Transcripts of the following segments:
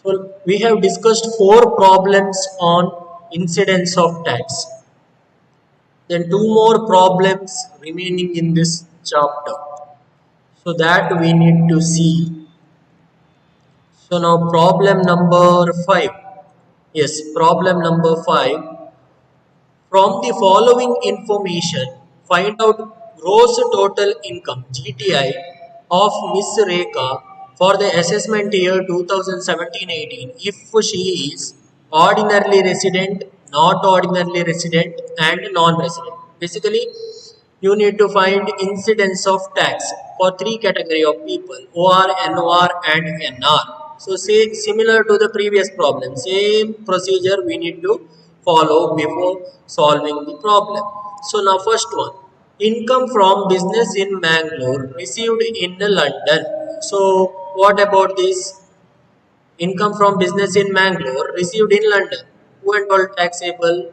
So we have discussed 4 problems on incidence of tax. Then 2 more problems remaining in this chapter. So that we need to see. So now problem number 5. Yes, problem number 5. From the following information, find out gross total income (GTI) of Miss Rekha for the assessment year 2017-18 if she is ordinarily resident, not ordinarily resident, and non-resident. Basically, you need to find incidence of tax for 3 category of people: OR, NOR, and NR. So say similar to the previous problem, same procedure we need to follow before solving the problem. So now first one, income from business in Mangalore received in London. So what about this? Income from business in Mangalore received in London. Who and all taxable?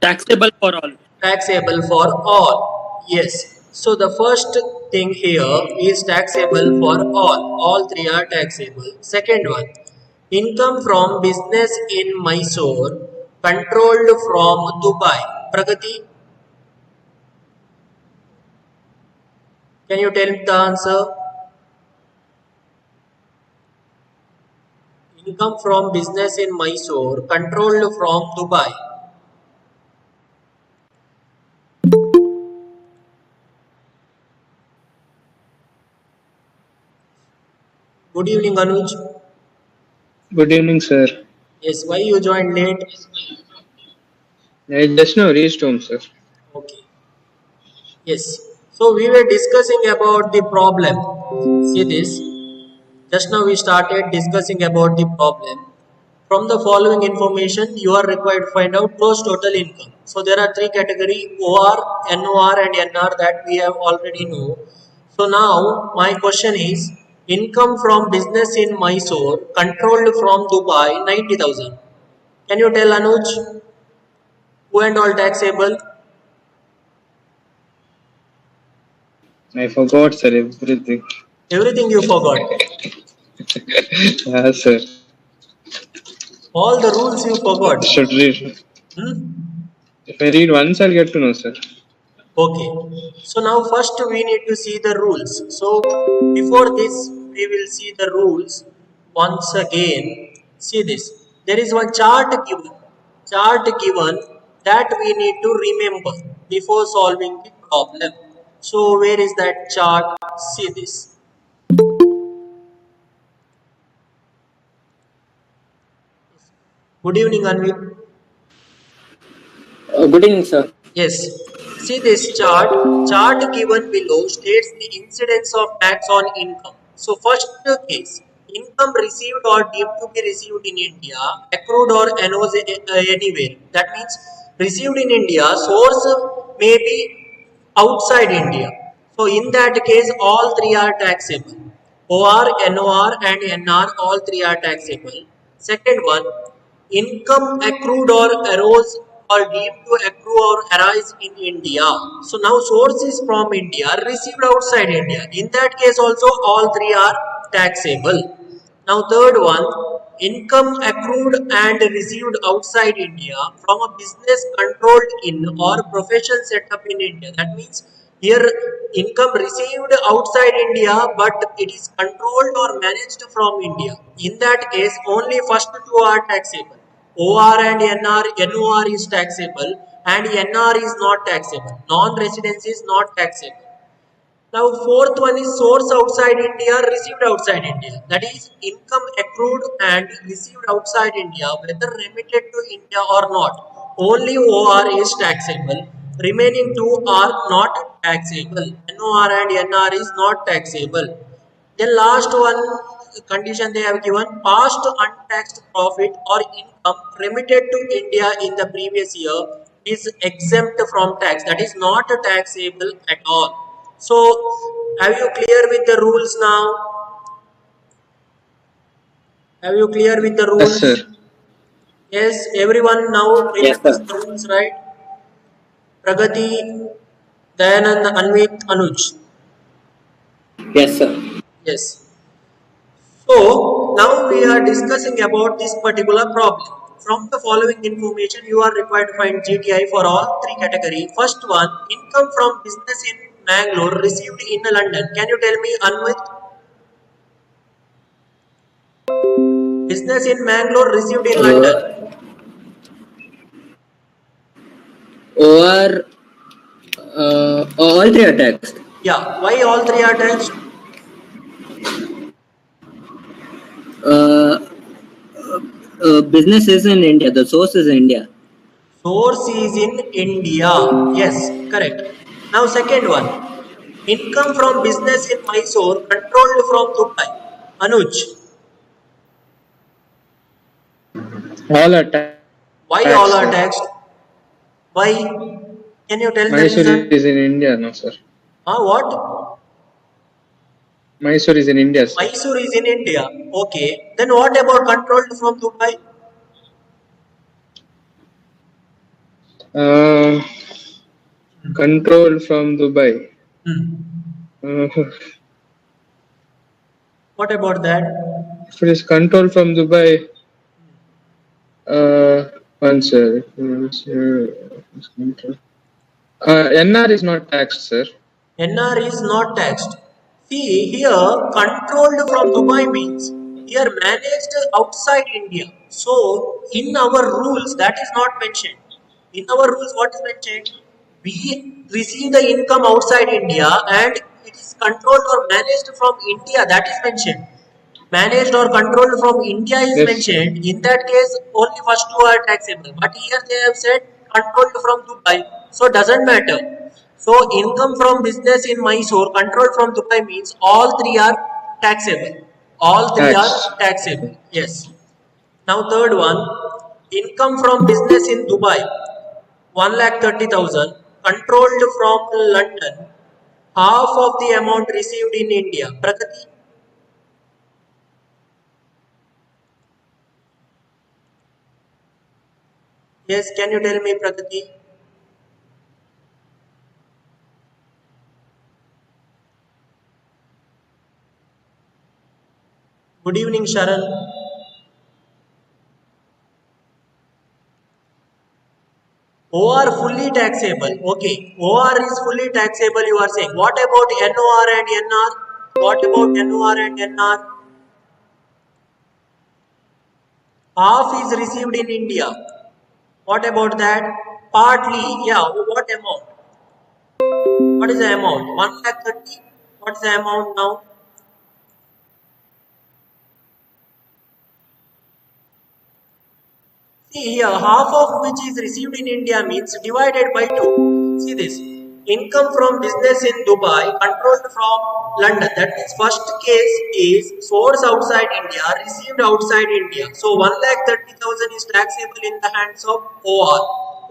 Taxable for all. Taxable for all. Yes. So the first thing here is taxable for all. All 3 are taxable. Second one, income from business in Mysore controlled from Dubai. Pragati, can you tell the answer? Income from business in Mysore controlled from Dubai. Good evening, Anuj. Good evening, sir. Yes, why you joined late? I just now reached home, sir. Okay. Yes. So we were discussing about the problem. See this. Just now we started discussing about the problem. From the following information, you are required to find out gross total income. So there are 3 categories: OR, NOR, and NR that we have already know. So now my question is, income from business in Mysore controlled from Dubai 90,000. Can you tell Anuj who and all taxable? I forgot, sir, everything. Everything you forgot. Yeah, sir. All the rules you forgot. Should read. Hmm? If I read once, I'll get to know, sir. Okay. So now first we need to see the rules. So before this we will see the rules once again. See this. There is one chart given. Chart given that we need to remember before solving the problem. So where is that chart? See this. Good evening, Anvit. Good evening, sir. Yes. See this chart. Chart given below states the incidence of tax on income. So first case, income received or deemed to be received in India, accrued or anywhere. That means received in India, source may be outside India. So in that case, all 3 are taxable. OR, NOR, and NR, all 3 are taxable. Second one, income accrued or arose or deemed to accrue or arise in India. So now source is from India, received outside India. In that case also all 3 are taxable. Now third one, income accrued and received outside India from a business controlled in or profession set up in India. That means here income received outside India but it is controlled or managed from India. In that case only first 2 are taxable. OR and NR, NOR is taxable and NR is not taxable. Non-residence is not taxable. Now fourth one is source outside India, received outside India. That is income accrued and received outside India, whether remitted to India or not. Only OR is taxable. Remaining 2 are not taxable. NOR and NR is not taxable. Then last one condition they have given: past untaxed profit or income remitted to India in the previous year is exempt from tax. That is not taxable at all. So, have you clear with the rules now? Have you clear with the Yes, sir. rules? Yes, everyone now Yes, remembers sir. the rules, right? Pragati, Dayanand, Anvit, Anuj. Yes, sir. Yes. So, now we are discussing about this particular problem. From the following information, you are required to find GTI for all three categories. First one, income from business in Mangalore received in London. Can you tell me, Anvit? Business in Mangalore received in London. Or all three are taxed. Yeah, why all three are taxed? Uh, Business is in India. The source is India. Source is in India. Yes, correct. Now, second one, income from business in Mysore controlled from Dubai. Anuj, All are why taxed, all are sir. taxed? Why? Can you tell the Mysore reason? is in India, no, sir. What? Mysore is in India, sir. Mysore is in India. Okay. Then what about controlled from Dubai? Uh, Control from Dubai. Hmm. If What about that? it is control from Dubai, one sir. NR is not taxed, sir. NR is not taxed. See, here controlled from Dubai means here managed outside India. So, in our rules, that is not mentioned. In our rules, what is mentioned? We receive the income outside India and it is controlled or managed from India. That is mentioned. Managed or controlled from India is Yes, sir. mentioned. In that case, only first two are taxable. But here they have said controlled from Dubai. So doesn't matter. So income from business in Mysore controlled from Dubai means all three are taxable. All three are Taxed. taxable. Yes. Now third one, income from business in Dubai, 1,30,000 controlled from London, half of the amount received in India. Pragati, yes, can you tell me, Pragati? Good evening, Sharan. OR fully taxable. Okay, OR is fully taxable, you are saying. What about NOR and NR? What about NOR and NR? Half is received in India. What about that? Partly, yeah, what amount? What is the amount? 1,30,000. What is the amount now? See here, half of which is received in India means divided by 2. See this. Income from business in Dubai controlled from London. That means first case is source outside India, received outside India. So 1,30,000 is taxable in the hands of OR.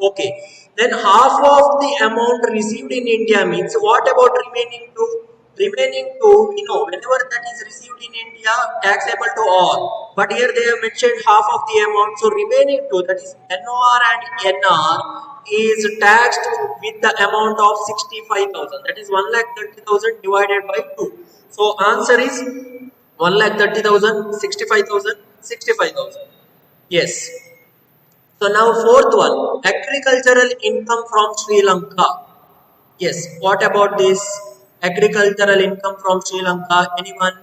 Okay. Then half of the amount received in India means what about remaining two? Remaining two, we know whenever that is received in India, taxable to all. But here they have mentioned half of the amount. So remaining two, that is NOR and NR, is taxed with the amount of 65,000. That is 1,30,000 divided by 2. So answer is 1,30,000, 65,000, 65,000. Yes. So now fourth one, agricultural income from Sri Lanka. Yes, what about this agricultural income from Sri Lanka? Anyone?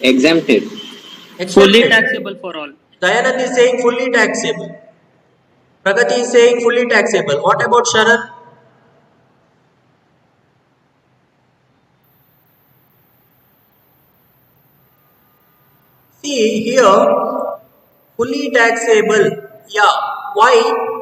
Exempted. Fully Exempted. taxable for all. Dayanand is saying fully taxable. Pragati is saying fully taxable. What about Sharan? See here, fully taxable. Yeah. Why?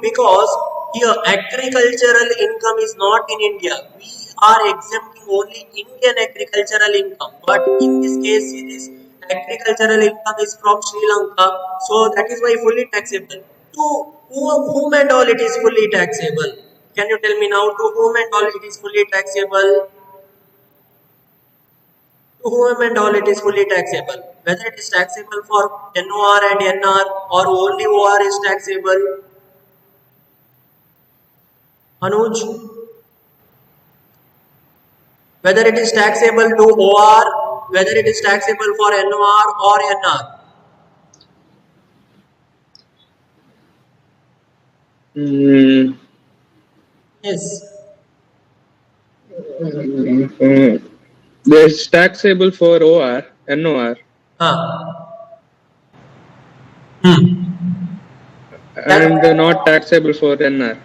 Because here agricultural income is not in India. We are exempting only Indian agricultural income. But in this case, it is agricultural income is from Sri Lanka. So that is why fully taxable. To whom and all it is fully taxable? Can you tell me now to whom and all it is fully taxable? To whom and all it is fully taxable. Whether it is taxable for NOR and NR or only OR is taxable. Anuj, whether it is taxable to OR whether it is taxable for NOR or NR. Mm, Yes. there's taxable for OR, NOR, Huh. Hmm. and That not taxable for NR.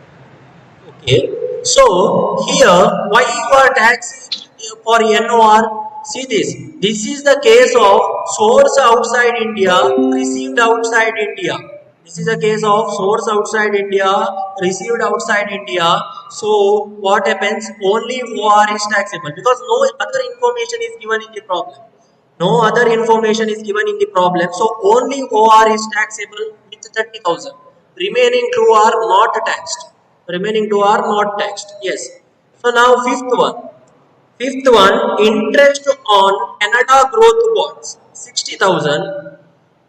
okay. So here, why you are taxing for NOR? See this. This is the case of source outside India, received outside India. This is a case of source outside India, received outside India. So what happens? Only OR is taxable because no other information is given in the problem. No other information is given in the problem. So only OR is taxable with 30,000. Remaining two are not taxed. Remaining two are not taxed. Yes. So now fifth one. Fifth one, interest on Canada growth bonds. 60,000.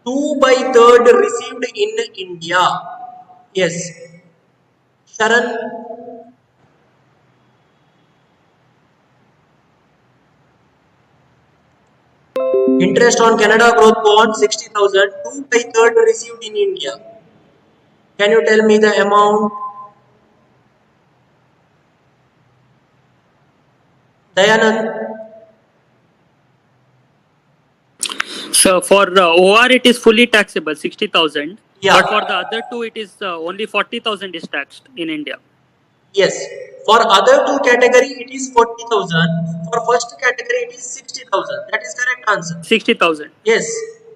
2 by third received in India. Yes. Sharan, interest on Canada growth bond 60,000. 2 by third received in India. Can you tell me the amount? Dayanand? So for OR, it is fully taxable, 60,000. Yeah. But for the other two, it is only 40,000 is taxed in India. Yes. For other two category, it is 40,000. For first category, it is 60,000. That is correct answer. 60,000. Yes.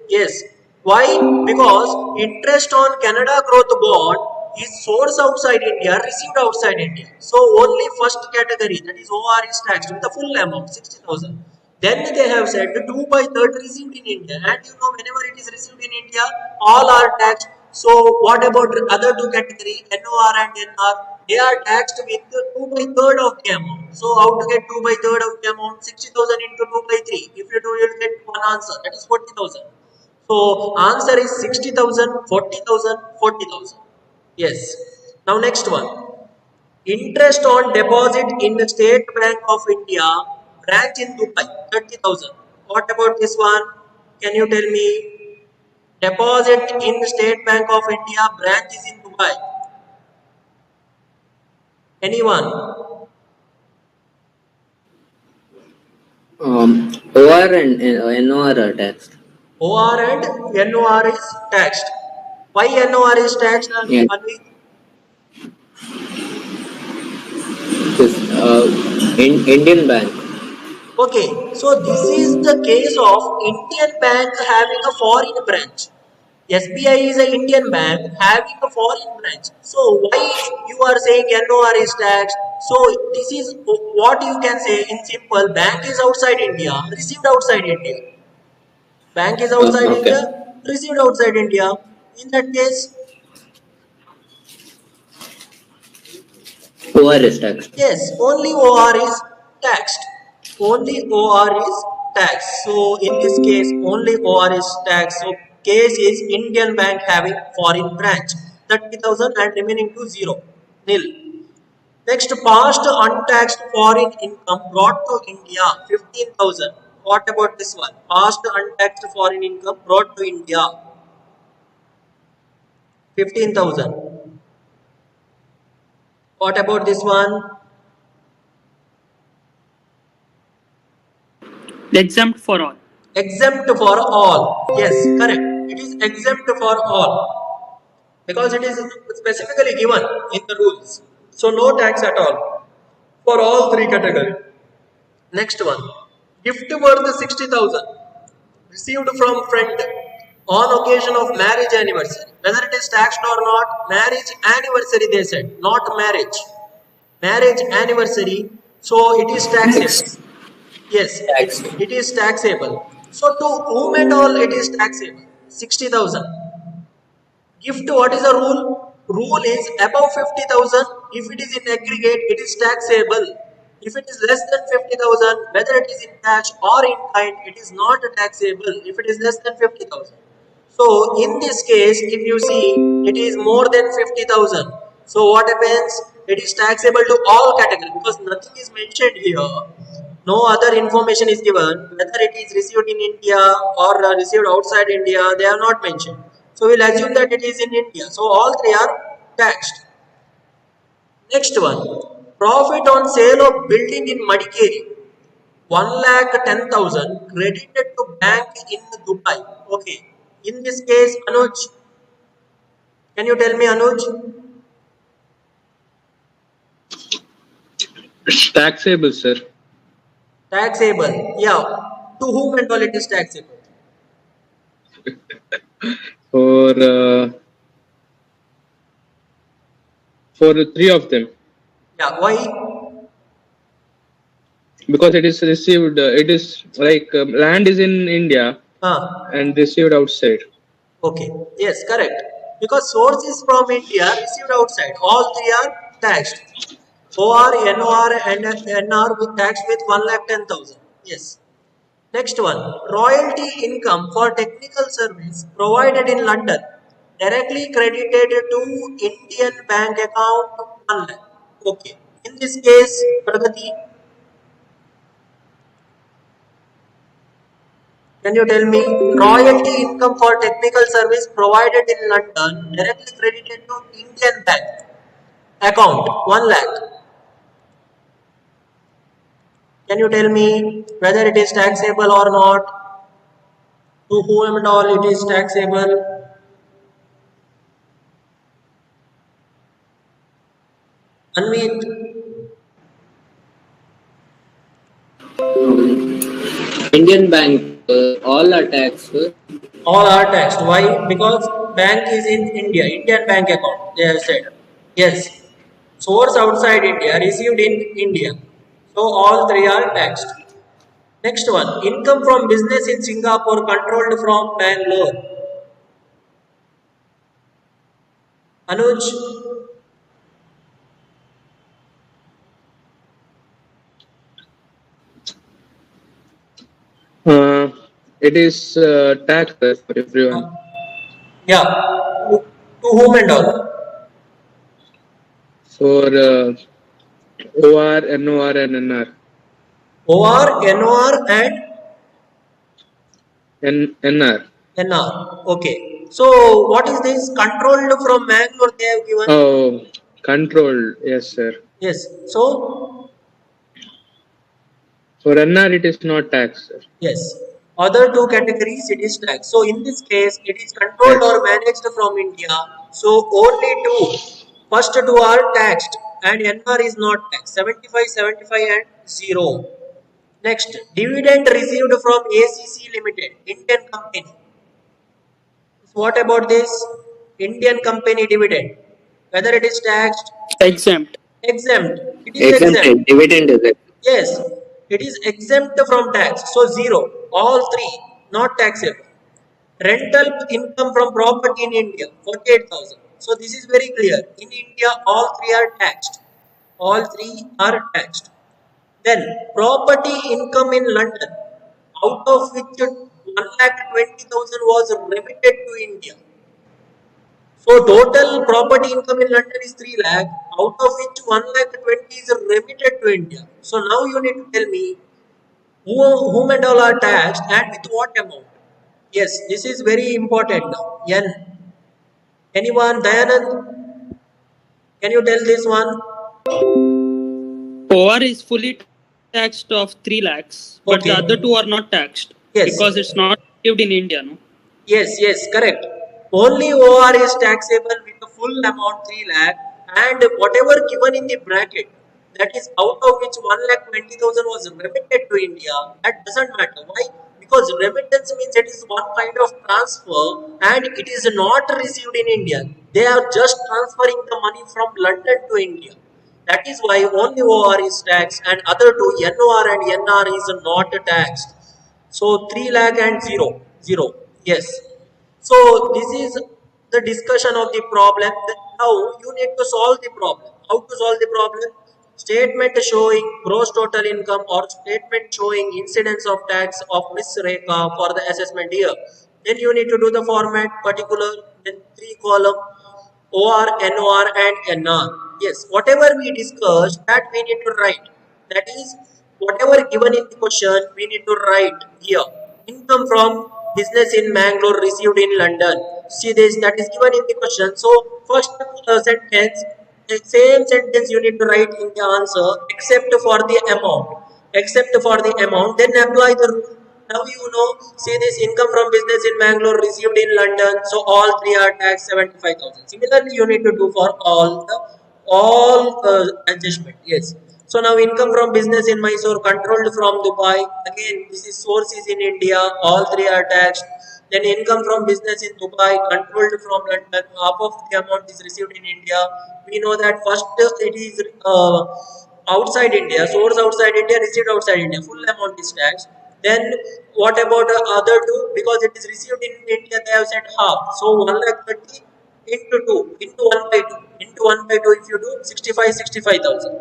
Yes. Why? Because interest on Canada growth bond is source outside India, received outside India. So only first category, that is OR, is taxed with the full amount, 60,000. Then they have said 2 by third received in India, and you know whenever it is received in India, all are taxed. So what about other two category, NOR and NR? They are taxed with 2 by third of the amount. So how to get 2 by third of the amount? 60,000 into 2 by 3. If you do, you will get one answer. That is 40,000. So answer is 60,000, 40,000, 40,000. Yes. Now next one. Interest on deposit in the State Bank of India, branch in Dubai, 30,000. What about this one? Can you tell me? Deposit in State Bank of India, branch is in Dubai. Anyone? OR and NOR are taxed. OR and NOR is taxed. Why NOR is taxed, Yeah, Anvi? because in Indian bank. Okay, so this is the case of Indian bank having a foreign branch. SBI is an Indian bank having a foreign branch. So why you are saying NOR is taxed? So this is what you can say in simple. Bank is outside India, received outside India. Bank is outside Okay. India, received outside India. In that case, OR is taxed. yes, only OR is taxed. Only OR is taxed. So in this case, only OR is taxed. So case is Indian bank having foreign branch. 30,000 and remaining to 0. Nil. Next, past untaxed foreign income brought to India, 15,000. What about this one? Past untaxed foreign income brought to India, 15,000. What about this one? Exempt for all. Exempt for all. Yes, correct. It is exempt for all because it is specifically given in the rules. So no tax at all for all three categories. Next one. Gift worth 60,000 received from friend on occasion of marriage anniversary. Whether it is taxed or not, marriage anniversary they said, not marriage. Marriage anniversary, so it is taxable. Taxed. Yes, Taxed. it is taxable. So to whom and all it is taxable? 60,000. Gift, what is the rule? Rule is above 50,000. If it is in aggregate, it is taxable. If it is less than 50,000, whether it is in cash or in kind, it is not taxable. If it is less than 50,000. So in this case, if you see, it is more than 50,000. So what happens? It is taxable to all categories because nothing is mentioned here. No other information is given, whether it is received in India or received outside India, they are not mentioned. So we'll assume that it is in India. So all three are taxed. Next one, profit on sale of building in Madikeri, 1,10,000 credited to bank in Dubai. Okay. In this case, Anuj, can you tell me, Anuj? It's taxable, sir. Taxable. Yeah. To whom and all it is taxable? For three of them, Yeah. Why? because it is received. It is like land is in India Huh. and received outside. Okay. Yes, correct. Because source is from India, received outside. All three are taxed. OR, NOR, and NR with tax with 1,10,000. Yes. Next one, royalty income for technical service provided in London directly credited to Indian bank account 1 lakh. Okay. In this case, Pragati, can you tell me royalty income for technical service provided in London directly credited to Indian bank account 1 lakh? Can you tell me whether it is taxable or not? To whom and all it is taxable? Unmute. Indian bank, all are taxed. All are taxed. Why? Because bank is in India, Indian bank account. They have said. Yes. Source outside India, received in India. So all three are taxed. Next one, income from business in Singapore controlled from Bangalore. Anuj, Uh, it is taxed for everyone. yeah, to whom and all? For OR, NOR, and NR. OR, NOR, and NR. NR. Okay. So what is this? Controlled from Bangalore they have given. Oh, controlled. Yes, sir. Yes. So For NR, it is not taxed, sir. yes. Other two categories it is taxed. So in this case, it is controlled Tax. or managed from India. So only two. First two are taxed and NR is not taxed. 75, 75 and 0. Next, dividend received from ACC Limited, Indian company. What about this? Indian company dividend. Whether it is taxed, Exempt. exempt. It is exempt. Exempted. Dividend is exempt. Yes, it is exempt from tax. So zero. All three not taxable. Rental income from property in India 48,000. So this is very clear. In India, all three are taxed. All three are taxed. Then property income in London, out of which 1,20,000 was remitted to India. So total property income in London is 3 lakh, out of which 1 lakh 20 is remitted to India. So now you need to tell me whom and all are taxed and with what amount. Yes, this is very important now. Yan, anyone, Dayanand, can you tell this one? OR is fully taxed of 3 lakhs, but the Okay. other two are not taxed Yes. because it's not received in India, no? Yes, correct. Only OR is taxable with the full amount 3 lakh and whatever given in the bracket, that is out of which 1 lakh 20,000 was remitted to India, that doesn't matter. Why? Because remittance means it is one kind of transfer and it is not received in India. They are just transferring the money from London to India. That is why only OR is taxed and other two NOR and NR is not taxed. So 3 lakh and 0. Yes. So this is the discussion of the problem. Now you need to solve the problem. How to solve the problem? Statement showing gross total income or statement showing incidence of tax of Miss Rekha for the assessment year. Then you need to do the format particular, then 3 column OR, NOR and NR. Yes, whatever we discussed that we need to write. That is whatever given in the question, we need to write here. Income from business in Mangalore received in London. See this, that is given in the question. So first sentence, the same sentence you need to write in the answer except for the amount. Except for the amount, then apply the rule. Now you know, see this income from business in Mangalore received in London. So all three are taxed 75,000. Similarly, you need to do for all adjustment. Yes. So now income from business in Mysore controlled from Dubai. Again, this is source is in India. All three are taxed. Then income from business in Dubai controlled from London. Half of the amount is received in India. We know that first it is outside India, source outside India, received outside India. Full amount is taxed. Then what about the other two? Because it is received in India, they have said half. So 1,30,000 into 2 into 1 by 2 into 1 by 2 if you do 65,000.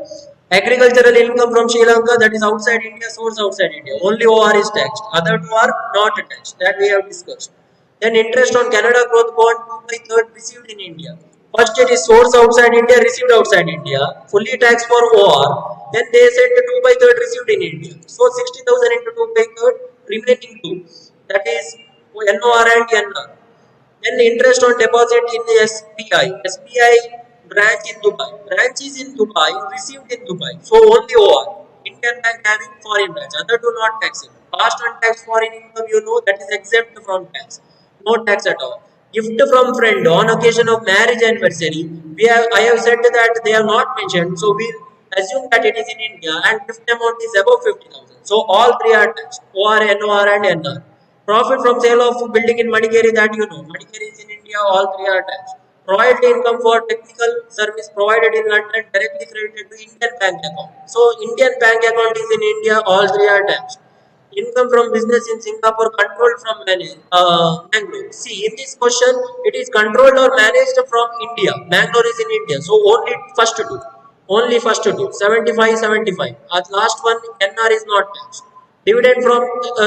Agricultural income from Sri Lanka, that is outside India, source outside India, only OR is taxed, other two are not taxed, that we have discussed. Then interest on Canada growth bond 2 by 3rd received in India. First it is source outside India, received outside India, fully taxed for OR. Then they said the 2 by 3rd received in India. So 60,000 into 2 by 3rd, remaining 2. That is NOR and NR. Then interest on deposit in the SBI. SBI branch in Dubai. Branch is in Dubai, received in Dubai. So only OR. Indian bank having foreign branch. Other do not tax it. Past untaxed foreign income, you know, that is exempt from tax. No tax at all. Gift from friend on occasion of marriage anniversary. I have said that they are not mentioned. So we assume that it is in India and gift amount is above 50,000. So all three are taxed. OR, NOR and NR. Profit from sale of building in Madikeri, that you know. Madikeri is in India, all three are taxed. Royalty income for technical service provided in London directly credited to Indian bank account. So Indian bank account is in India, all three are taxed. Income from business in Singapore controlled from Mangalore. See, in this question, it is controlled or managed from India. Mangalore is in India. So only first two. Only first two. 75, 75. At last one, NR is not taxed. Dividend from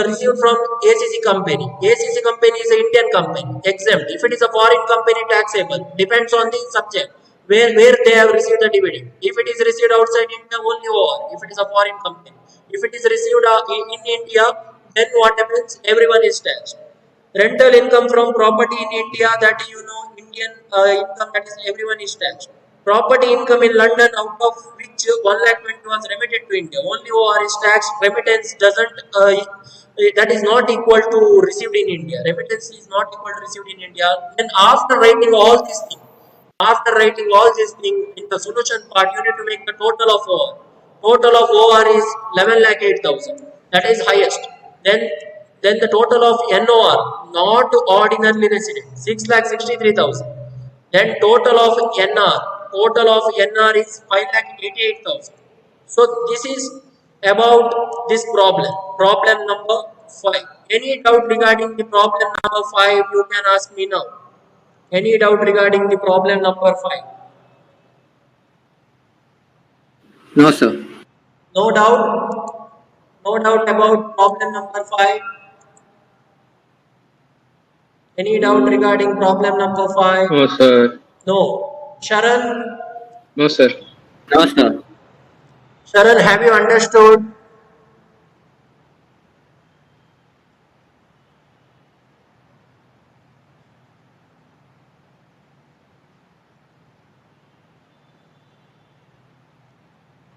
received from ACC company. ACC company is an Indian company, exempt. If it is a foreign company, taxable. Depends on the subject where they have received the dividend. If it is received outside India, only OR. If it is a foreign company, if it is received in India, then what happens? Everyone is taxed. Rental income from property in India, that you know, Indian income, that is everyone is taxed. Property income in London, out of which 1,20,000 was remitted to India, only OR is taxed. Remittance doesn't that is not equal to received in India. Remittance is not equal to received in India. Then after writing all these things, after writing all these things in the solution part, you need to make the total of OR. Total of OR is 11,08,000. That is highest. Then the total of NOR, not ordinarily resident, 6,63,000. Then total of NR is 5,88,000. So this is about this problem. Problem number 5. Any doubt regarding the problem number 5? You can ask me now. Any doubt regarding the problem number 5? No, sir. No doubt? No doubt about problem number 5? Any doubt regarding problem number 5? No, sir. No. Sharan? No, sir. No, sir. Sharan, have you understood?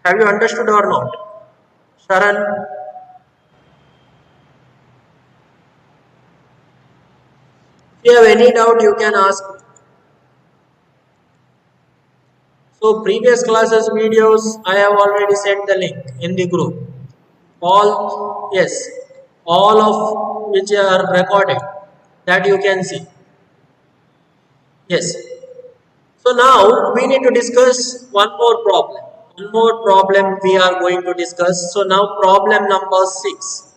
Have you understood or not? Sharan? If you have any doubt, you can ask. So previous classes videos, I have already sent the link in the group. All, yes, all of which are recorded, that you can see. Yes. So now we need to discuss one more problem. One more problem we are going to discuss. So now problem number 6.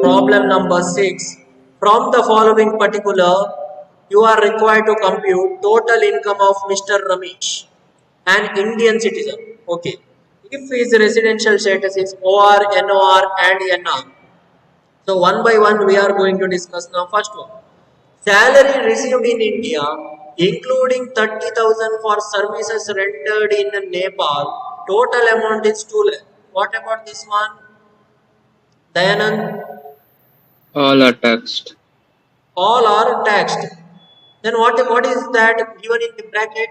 Problem number 6. From the following particular, you are required to compute total income of Mr. Ramesh, an Indian citizen. Okay. If his residential status is OR, NOR and NR. So one by one we are going to discuss now. First one. Salary received in India, including 30,000 for services rendered in Nepal. Total amount is 2 lakh. What about this one? Dayanand, All are taxed. all are taxed. Then what is that given in the bracket?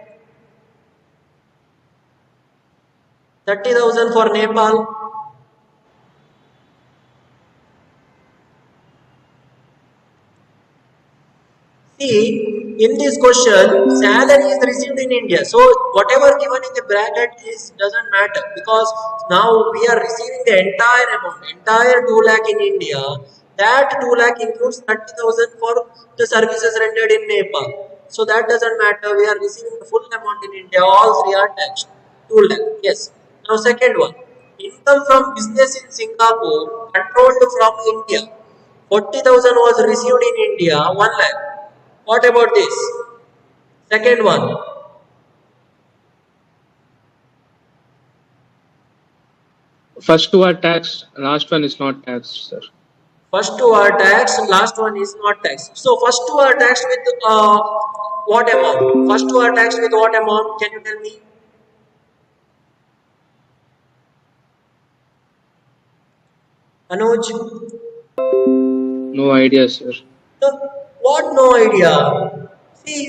30,000 for Nepal. See, in this question, salary is received in India. So whatever given in the bracket is doesn't matter because now we are receiving the entire amount, entire 2 lakh in India. That 2 lakh includes 30,000 for the services rendered in Nepal. So that doesn't matter. We are receiving the full amount in India. All three are taxed. 2 lakh. Yes. Now second one, income from business in Singapore controlled from India. 40,000 was received in India. 1 lakh. What about this? Second one. First two are taxed. Last one is not taxed, sir. First two are taxed, last one is not taxed. So first two are taxed with what amount? First two are taxed with what amount? Can you tell me? Anuj? No idea, sir. No, what? No idea. See,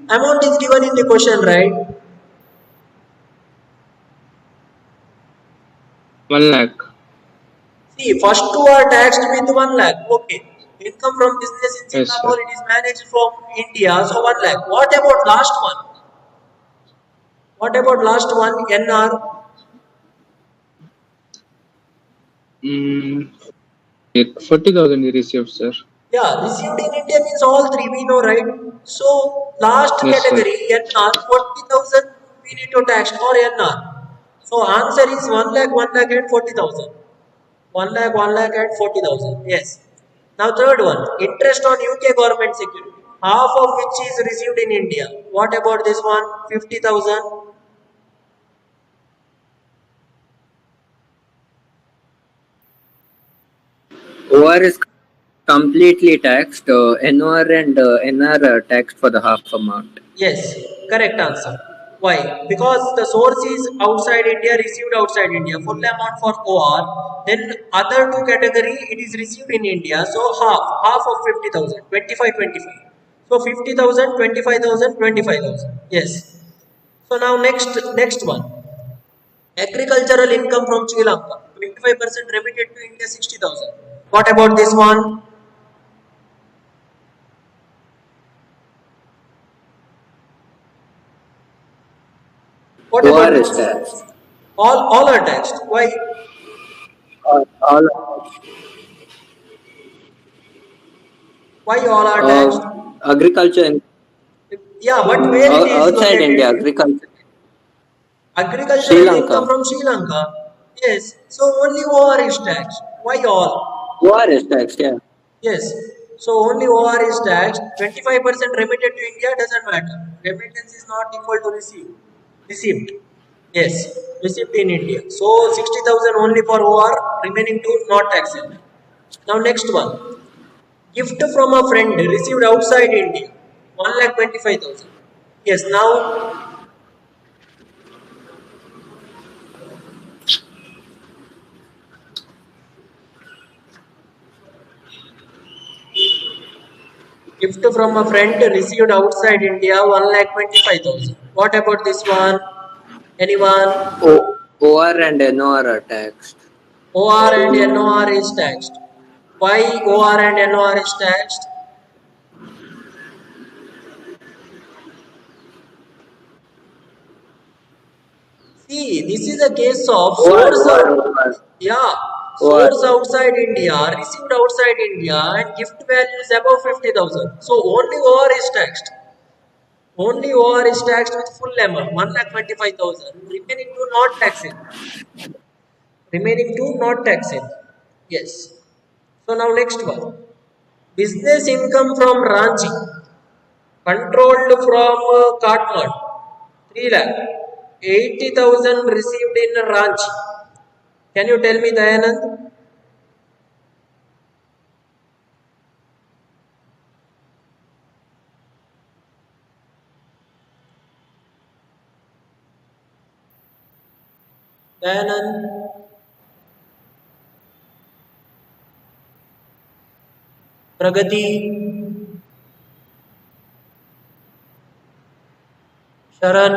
amount is given in the question, right? 1 lakh. See, first two are taxed with 1 lakh. Okay. Income from business in Yes, sir. Singapore, it is managed from India, so 1 lakh. What about last one? What about last one? NR? Mm, 40,000 he received, sir. Yeah, received in India means all three, we know, right? So, last Yes, sir. category, NR, 40,000 we need to tax for NR. So, answer is 1 lakh, 1 lakh and 40,000. 1 lakh and 40,000. Yes. Now, third one, interest on UK government security, half of which is received in India. What about this one? 50,000. OR is completely taxed. NOR and NR are taxed for the half amount. Yes, correct answer. Why? Because the source is outside India, received outside India, full amount for OR. Then other two category, it is received in India. So half of 50,000, 25, 25. So 50,000, 25,000, 25,000. Yes. So now next one. Agricultural income from Sri Lanka, 25% remitted to India, 60,000. What about this one? What OR about is this? taxed. All are taxed. Why? All Why all are taxed? agriculture Yeah, but where it is outside India, located? agriculture. Sri Agricultural income Lanka. from Sri Lanka. Yes. So only OR is taxed. Why all? OR is taxed, yeah. Yes. So only OR is taxed. 25% remitted to India doesn't matter. Remittance is not equal to receive. Received. Yes. Received in India. So 60,000 only for OR, remaining two not taxable. Now next one. Gift from a friend received outside India. 1,25,000. Yes. Now gift from a friend received outside India, 1,25,000. What about this one? Anyone? OR and NOR are taxed. OR and NOR is taxed. Why OR and NOR is taxed? See, this is a case of OR, source OR, out, OR. yeah, OR. source outside India, received outside India, and gift value is above 50,000. So only OR is taxed. Only OR is taxed with full amount, 1,25,000. Remaining two not taxed. Remaining two not taxed. Yes. So now next one. Business income from Ranchi, controlled from Katmand, 3 lakh. 80,000 received in Ranchi. Can you tell me, Dayanand? Dayanand? Pragati, Sharan.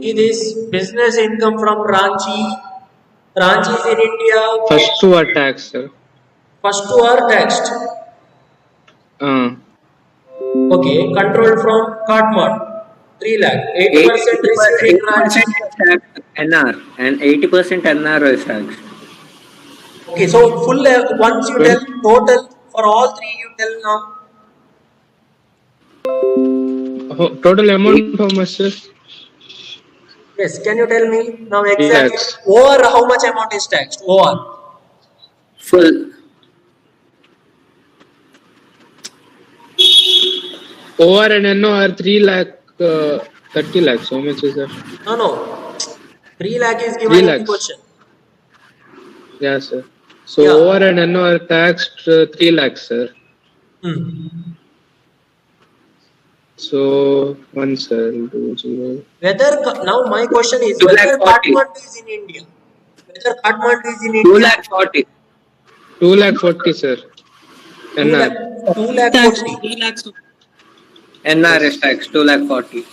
See this business income from Ranchi. Ranchi is in India. First two are taxed, sir. First two are taxed. Uh, Okay, controlled from Kathmandu. 3 lakh. 80% received in 80% Ranchi. is taxed NR and 80% NR is taxed. Okay, so full once you tell 20, total for all three, you tell now. total amount how much, sir? Yes, can you tell me now 3 exactly? lakhs. Over how much amount is taxed? Over. Full. OR and NO are 3 lakh, 30 lakhs. How much is that? No, no. 3 lakh is 3 given in the lakhs. question. Yeah, sir. So Yeah. OR and NO are taxed 3 lakhs, sir. Hmm. So, 1 cell, 2 0. Whether now my question is 2 lakh whether 40. Kathmandu is in India. Whether Kathmandu is in 2 India. lakh 40. 2 lakh 40, sir. 2 NR. lakh. 2 lakh Tax 40. 3 lakhs. NR is Yes. taxed 2 lakh 40.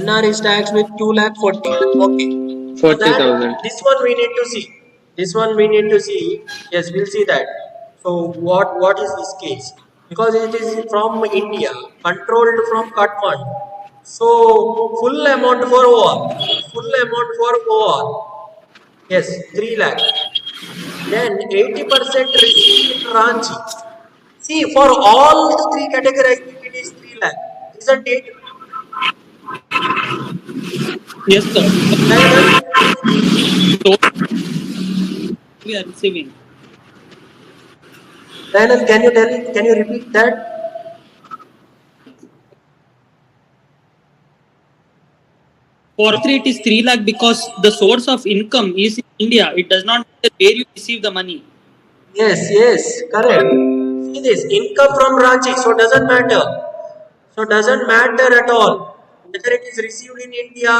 NR is taxed with 2 lakh 40. Okay. Now that 40,000. this one we need to see. This one we need to see. Yes, we'll see that. So what is this case? Because it is from India, controlled from Kathmandu. So full amount for OR. Full amount for OR. Yes, 3 lakh. Then 80% received in Ranchi. See, for all the three categories, it is 3 lakh. Isn't it? Yes, sir. Diana, Total we are receiving. Diana, can you repeat that? For it is 3 lakh because the source of income is in India. It does not matter where you receive the money. Yes, correct. See this income from Ranchi, so doesn't matter. So doesn't matter at all whether it is received in India,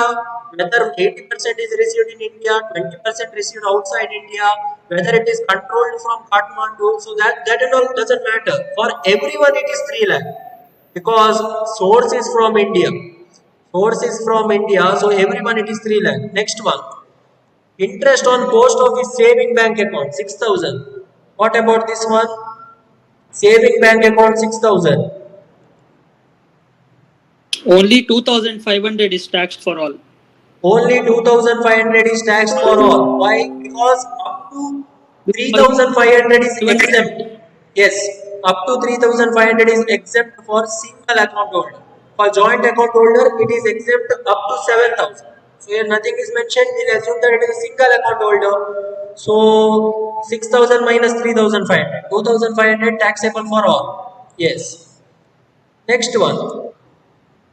whether 80% is received in India, 20% received outside India, whether it is controlled from Kathmandu. So that and all doesn't matter. For everyone, it is 3 lakh because source is from India. Source is from India, so everyone it is 3 lakh. Next one. Interest on post office saving bank account 6,000. What about this one? Saving bank account 6,000. Only 2,500 is taxed for all. Only 2,500 is taxed for all. Why? Because up to 3,500 is 2,500 exempt. Yes, up to 3,500 is exempt for single account holder. For joint account holder, it is exempt up to 7,000. So here nothing is mentioned. We'll assume that it is a single account holder. So 6,000 minus 3,500. 2,500 taxable for all. Yes. Next one.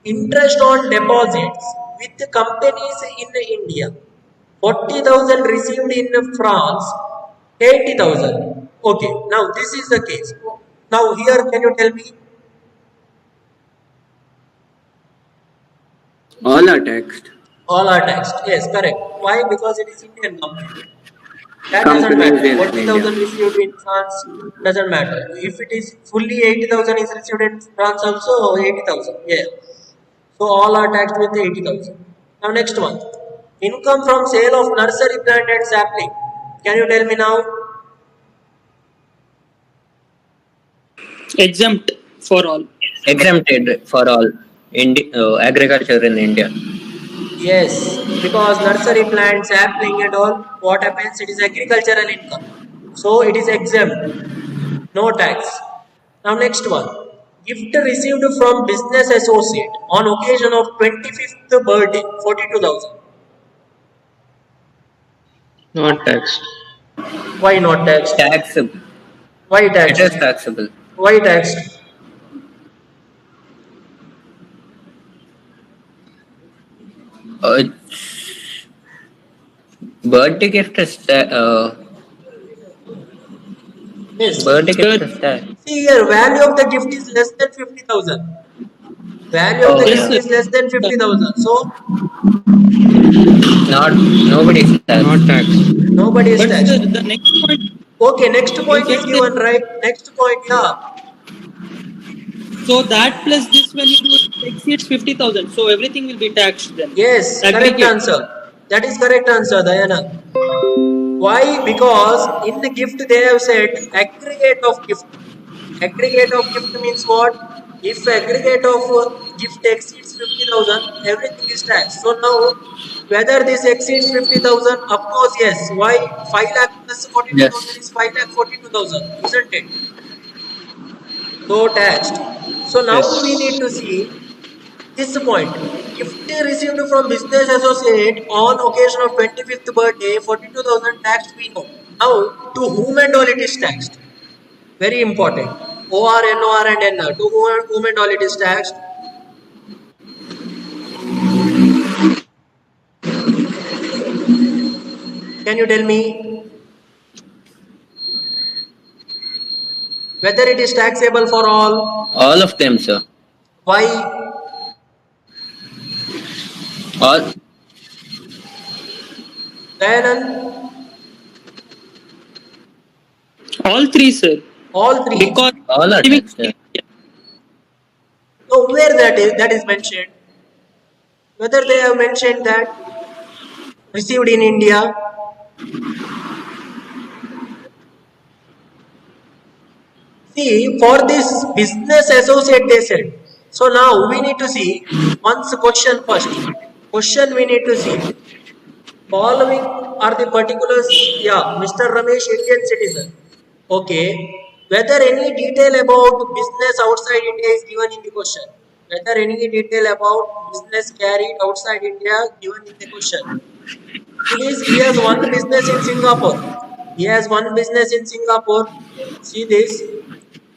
Interest on deposits with companies in India. 40,000 received in France, 80,000. Okay, now this is the case. Now here can you tell me? All are taxed. All are taxed. Yes, correct. Why? Because it is Indian company. That doesn't Companies matter. in India. 40,000 received in France doesn't matter. If it is fully 80,000 is received in France also 80,000. Yeah. So all are taxed with 80,000. Now next one. Income from sale of nursery plant and sapling. Can you tell me now? exempt for all. Exempted for all agriculture in India. Yes, because nursery plant, sapling and all, what happens? It is agricultural income. So it is exempt. No tax. Now next one. Gift received from business associate on occasion of 25th birthday, 42,000. Not taxed. Why not taxed? Taxable. Why It is taxed? taxable. Why taxed? Uh, birthday gift is Yes. birthday gift Sir, is taxed. See here, value of the gift is less than 50,000. Value of the Oh, Yes, gift sir. yeah. is less than 50,000. So Not nobody's Not taxed. taxed. nobody is But sir, taxed. the next point Okay, next you point is get the given, right? Next point, yeah. so that plus this when you do it exceeds 50,000. So everything will be taxed then. Yes, correct Aggregate. answer. That is correct answer, Dayana. Why? Because in the gift they have said aggregate of gift. Aggregate of gift means what? If aggregate of gift exceeds 50,000, everything is taxed. So now, whether this exceeds 50,000, of course, yes. Why? 5 lakh plus 42,000 Yes. is 5 lakh 42,000, isn't it? So taxed. So now we need to Yes. see this point. Gift received from business associate on occasion of 25th birthday, 42,000 taxed we know. Now, to whom and all it is taxed? Very important. OR, NOR and NR. To whom and all it is taxed? Can you tell me whether it is taxable for all? All of them, sir. Why? All Dayanan? All three, sir. All three. Because all are living taxed. in Yeah. India. So where that is mentioned? Whether they have mentioned that received in India. See, for this business associate, they said. So now we need to see once question first. Question we need to see. Following are the particulars. Yeah, Mr. Ramesh, Indian citizen. Okay. Whether any detail about business outside India is given in the question. Whether any detail about business carried outside India given in the question. See this, he has one business in Singapore. He has one business in Singapore. See this.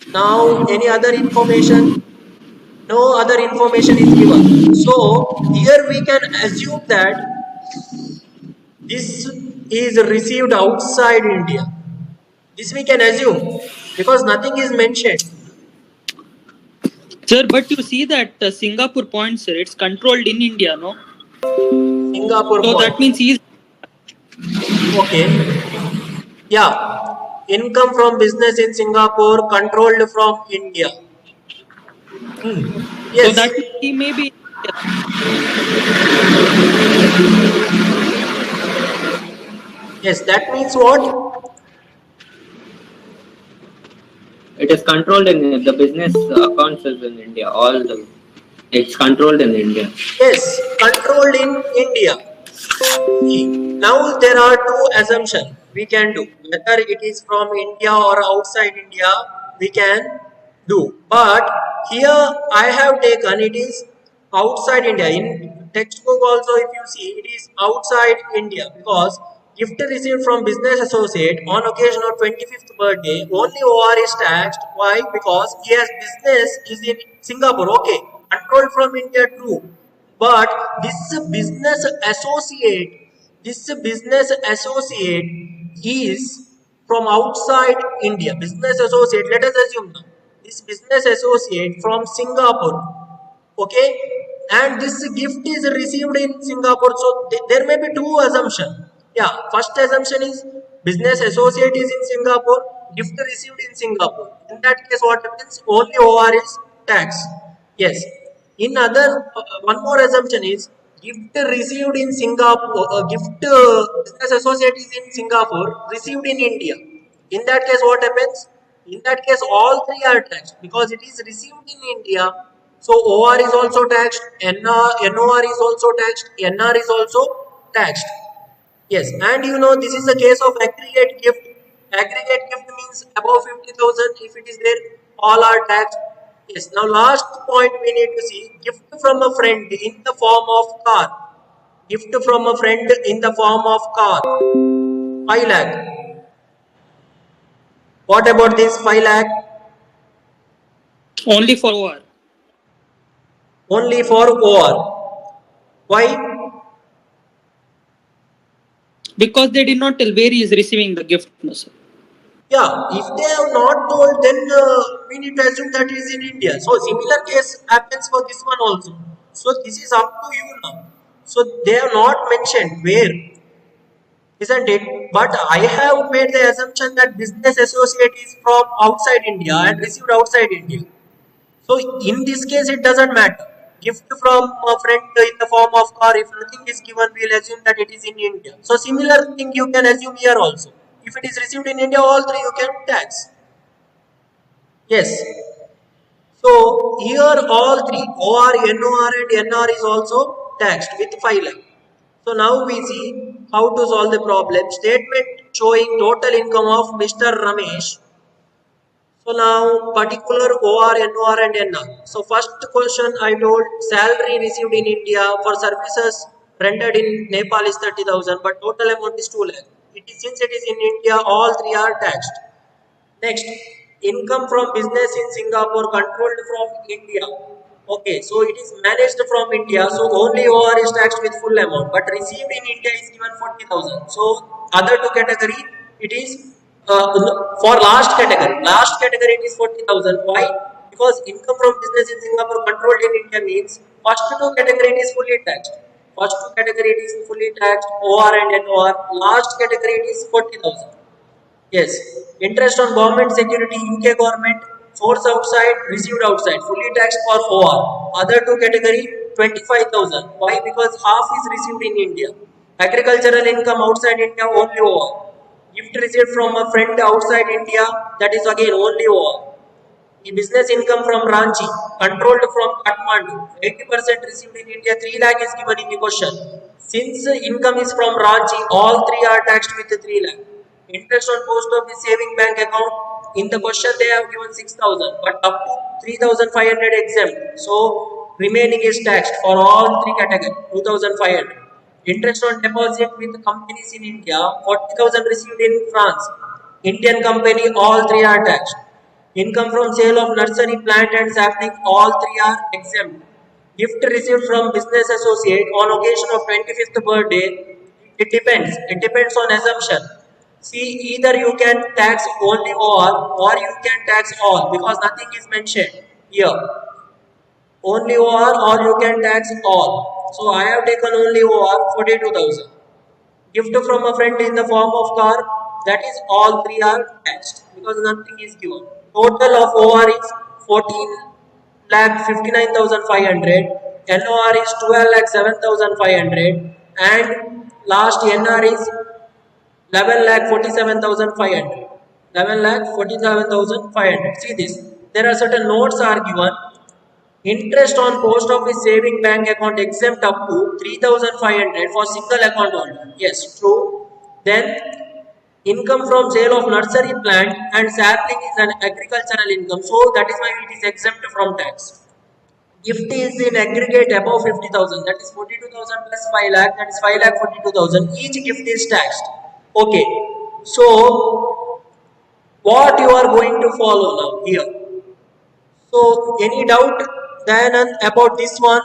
Now, any other information? No other information is given. So, here we can assume that this is received outside India. This we can assume because nothing is mentioned. Sir, but you see that Singapore point, sir, it's controlled in India, no? Singapore So point. that means he's Okay. Yeah. Income from business in Singapore controlled from India. so Yes. that means he may be Yes. That means what? It is controlled in the business accounts is in India. All the it's controlled in India. Yes. Controlled in India. See, now there are two assumptions we can do. Whether it is from India or outside India, we can do. But here I have taken it is outside India. In textbook also, if you see, it is outside India because gift received from business associate on occasion of 25th birthday, only OR is taxed. Why? Because he has business is in Singapore. Okay, controlled from India too. But this business associate is from outside India. Business associate, let us assume now, this business associate from Singapore, okay, and this gift is received in Singapore. So there may be two assumptions. Yeah, first assumption is business associate is in Singapore, gift received in Singapore. In that case, what happens? Only OR is tax. Yes. In other, one more assumption is gift received in Singapore, gift business associate is in Singapore, received in India. In that case, what happens? In that case, all three are taxed because it is received in India. So OR is also taxed, NOR is also taxed, NR is also taxed. Yes, and you know this is the case of aggregate gift. Aggregate gift means above 50,000. If it is there, all are taxed. Yes. Now last point we need to see gift from a friend in the form of car. Gift from a friend in the form of car. 5 lakh. What about this 5 lakh? only for OR. Only for OR. Why? Because they did not tell where he is receiving the gift, no, sir. Yeah, if they have not told, then we need to assume that it is in India. So similar case happens for this one also. So this is up to you now. So they have not mentioned where, isn't it? But I have made the assumption that business associate is from outside India and received outside India. So in this case, it doesn't matter. Gift from a friend in the form of car, if nothing is given, we'll assume that it is in India. So similar thing you can assume here also. If it is received in India, all three you can tax. Yes. So here all three OR, NOR and NR is also taxed with 5 lakh. So now we see how to solve the problem. Statement showing total income of Mr. Ramesh. So now particular OR, NOR and NR. So first question I told salary received in India for services rendered in Nepal is 30,000 but total amount is 2 lakh. It is since it is in India all three are taxed. Next, income from business in Singapore controlled from India. Okay, so it is managed from India, so only OR is taxed with full amount, but received in India is given 40,000. So other two category, it is for last category. Last category it is 40,000. Why? Because income from business in Singapore controlled in India means first two category it is fully taxed. First two category it is fully taxed, OR and NOR. Last category it is 40,000. Yes, interest on government security, UK government, source outside, received outside, fully taxed for OR. Other two category, 25,000. Why? Because half is received in India. Agricultural income outside India, only OR. Gift received from a friend outside India, that is again only OR. The business income from Ranchi, controlled from Kathmandu, 80% received in India, 3 lakh is given in the question. Since income is from Ranchi, all three are taxed with 3 lakh. Interest on post office saving bank account, in the question they have given 6,000, but up to 3,500 exempt. So remaining is taxed for all three categories, 2,500. Interest on deposit with companies in India, 40,000 received in France. Indian company, all three are taxed. Income from sale of nursery plant and sapling, all three are exempt. Gift received from business associate on occasion of 25th birthday, it depends. It depends on assumption. See, either you can tax only or you can tax all because nothing is mentioned here. Only or you can tax all. So I have taken only or 42,000. Gift from a friend in the form of car, that is all three are taxed because nothing is given. Total of OR is 14 lakh 59,500, NOR is 12 lakh 7,500 and last NR is 11 lakh 47,500. 11 lakh 47,500. See this, there are certain notes are given. Interest on post office saving bank account exempt up to 3,500 for single account holder. Yes, true. Then income from sale of nursery plant and sapling is an agricultural income. So that is why it is exempt from tax. Gift is in aggregate above 50,000. That is 42,000 plus 5 lakh. That is 5 lakh 42,000. Each gift is taxed. Okay. So what you are going to follow now here? So, any doubt, Dayanand, about this one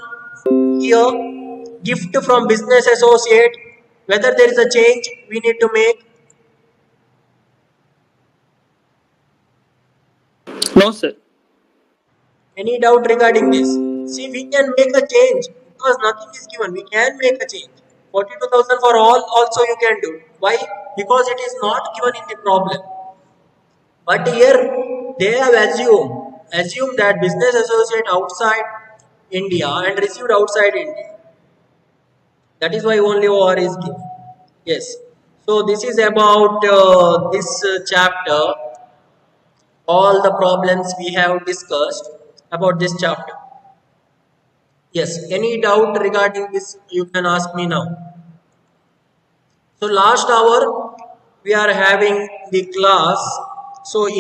here? Gift from business associate, whether there is a change we need to make? No, sir. Any doubt regarding this? See, we can make a change because nothing is given. We can make a change. 42,000 for all also you can do. Why? Because it is not given in the problem. But here they have assumed that business associate outside India and received outside India. That is why only OR is given. Yes. So this is about this chapter. All the problems we have discussed about this chapter. Yes. Any doubt regarding this? You can ask me now. So last hour we are having the class. So in